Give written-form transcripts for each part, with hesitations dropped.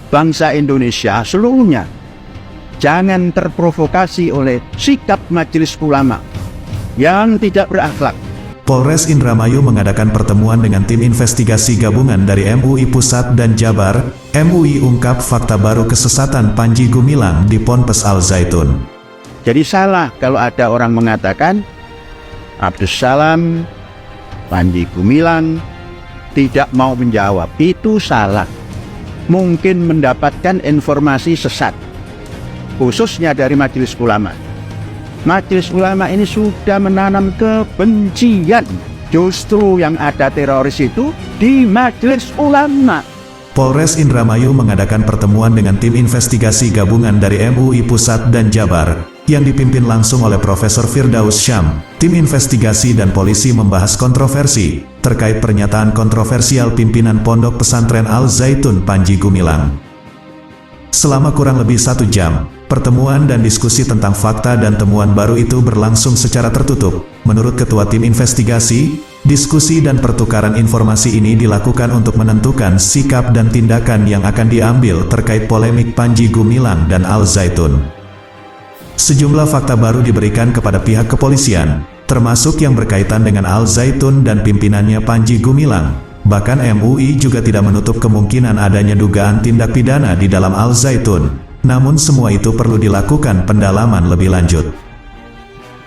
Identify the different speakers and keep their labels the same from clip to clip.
Speaker 1: bangsa Indonesia seluruhnya jangan terprovokasi oleh sikap majelis ulama yang tidak berakhlak.
Speaker 2: Polres Indramayu mengadakan pertemuan dengan tim investigasi gabungan dari MUI Pusat dan Jabar. MUI ungkap fakta baru kesesatan Panji Gumilang di Ponpes Al Zaitun.
Speaker 1: Jadi salah kalau ada orang mengatakan Abdus Salam, Panji Gumilang tidak mau menjawab. Itu salah. Mungkin mendapatkan informasi sesat, khususnya dari majelis ulama. Majelis ulama ini sudah menanam kebencian. Justru yang ada teroris itu di majelis ulama.
Speaker 2: Polres Indramayu mengadakan pertemuan dengan tim investigasi gabungan dari MUI Pusat dan Jabar, yang dipimpin langsung oleh Profesor Firdaus Syam. Tim investigasi dan polisi membahas kontroversi terkait pernyataan kontroversial pimpinan Pondok Pesantren Al Zaitun Panji Gumilang. Selama kurang lebih 1 jam, pertemuan dan diskusi tentang fakta dan temuan baru itu berlangsung secara tertutup. Menurut Ketua Tim Investigasi, diskusi dan pertukaran informasi ini dilakukan untuk menentukan sikap dan tindakan yang akan diambil terkait polemik Panji Gumilang dan Al Zaitun. Sejumlah fakta baru diberikan kepada pihak kepolisian, termasuk yang berkaitan dengan Al Zaitun dan pimpinannya Panji Gumilang. Bahkan MUI juga tidak menutup kemungkinan adanya dugaan tindak pidana di dalam Al Zaitun. Namun semua itu perlu dilakukan pendalaman lebih lanjut.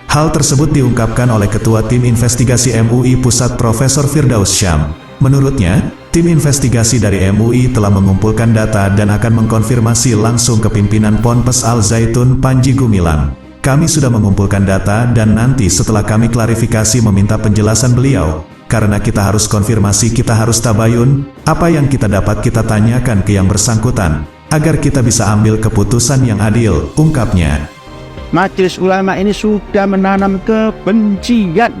Speaker 2: Hal tersebut diungkapkan oleh Ketua Tim Investigasi MUI Pusat Profesor Firdaus Syam. Menurutnya, tim investigasi dari MUI telah mengumpulkan data dan akan mengkonfirmasi langsung ke pimpinan Ponpes Al Zaitun Panji Gumilang. Kami sudah mengumpulkan data dan nanti setelah kami klarifikasi meminta penjelasan beliau. Karena kita harus konfirmasi, kita harus tabayun, apa yang kita dapat kita tanyakan ke yang bersangkutan, agar kita bisa ambil keputusan yang adil, ungkapnya.
Speaker 1: Majelis ulama ini sudah menanam kebencian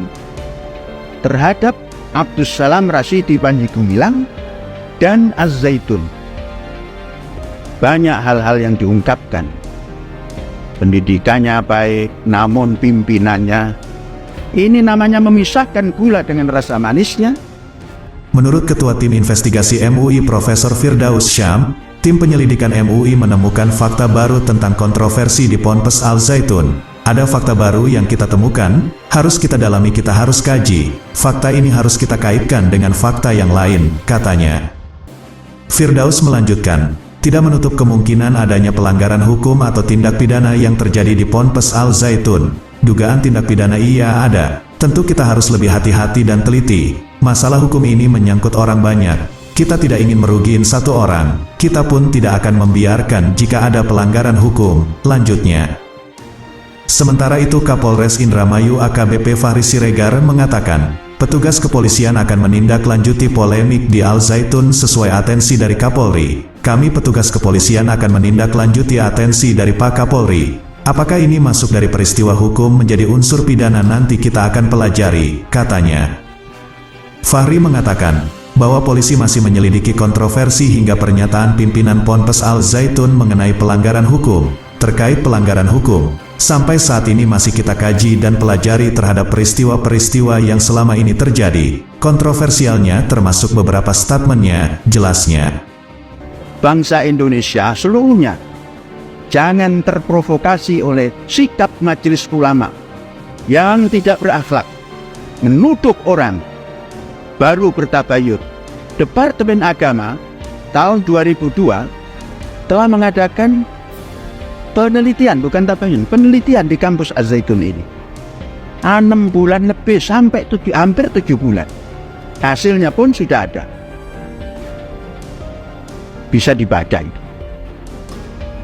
Speaker 1: terhadap Abdus Salam Rasyidi Panji Gumilang dan Az Zaitun. Banyak hal-hal yang diungkapkan. Pendidikannya baik, namun pimpinannya, ini namanya memisahkan gula dengan rasa manisnya.
Speaker 2: Menurut Ketua Tim Investigasi MUI Profesor Firdaus Syam, tim penyelidikan MUI menemukan fakta baru tentang kontroversi di Ponpes Al Zaitun. Ada fakta baru yang kita temukan, harus kita dalami, kita harus kaji. Fakta ini harus kita kaitkan dengan fakta yang lain, katanya. Firdaus melanjutkan, tidak menutup kemungkinan adanya pelanggaran hukum atau tindak pidana yang terjadi di Ponpes Al Zaitun. Dugaan tindak pidana iya ada. Tentu kita harus lebih hati-hati dan teliti. Masalah hukum ini menyangkut orang banyak. Kita tidak ingin merugiin satu orang. Kita pun tidak akan membiarkan jika ada pelanggaran hukum, lanjutnya. Sementara itu Kapolres Indramayu AKBP Fahri Siregar mengatakan, petugas kepolisian akan menindaklanjuti polemik di Al Zaitun sesuai atensi dari Kapolri. Kami petugas kepolisian akan menindaklanjuti atensi dari Pak Kapolri. Apakah ini masuk dari peristiwa hukum menjadi unsur pidana, nanti kita akan pelajari, katanya. Fahri mengatakan bahwa polisi masih menyelidiki kontroversi hingga pernyataan pimpinan Ponpes Al Zaitun mengenai pelanggaran hukum. Terkait pelanggaran hukum, sampai saat ini masih kita kaji dan pelajari terhadap peristiwa-peristiwa yang selama ini terjadi. Kontroversialnya termasuk beberapa statementnya, jelasnya.
Speaker 1: Bangsa Indonesia seluruhnya jangan terprovokasi oleh sikap majelis ulama yang tidak berakhlak, menuduh orang, baru bertabayun. Departemen Agama tahun 2002 telah mengadakan penelitian, bukan tabayun, penelitian di kampus Az Zaitun ini. 6 bulan lebih, sampai hampir 7 bulan. Hasilnya pun sudah ada. Bisa dibaca itu.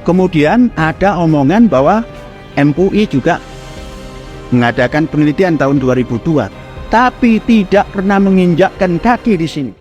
Speaker 1: Kemudian ada omongan bahwa MUI juga mengadakan penelitian tahun 2002, tapi tidak pernah menginjakkan kaki di sini.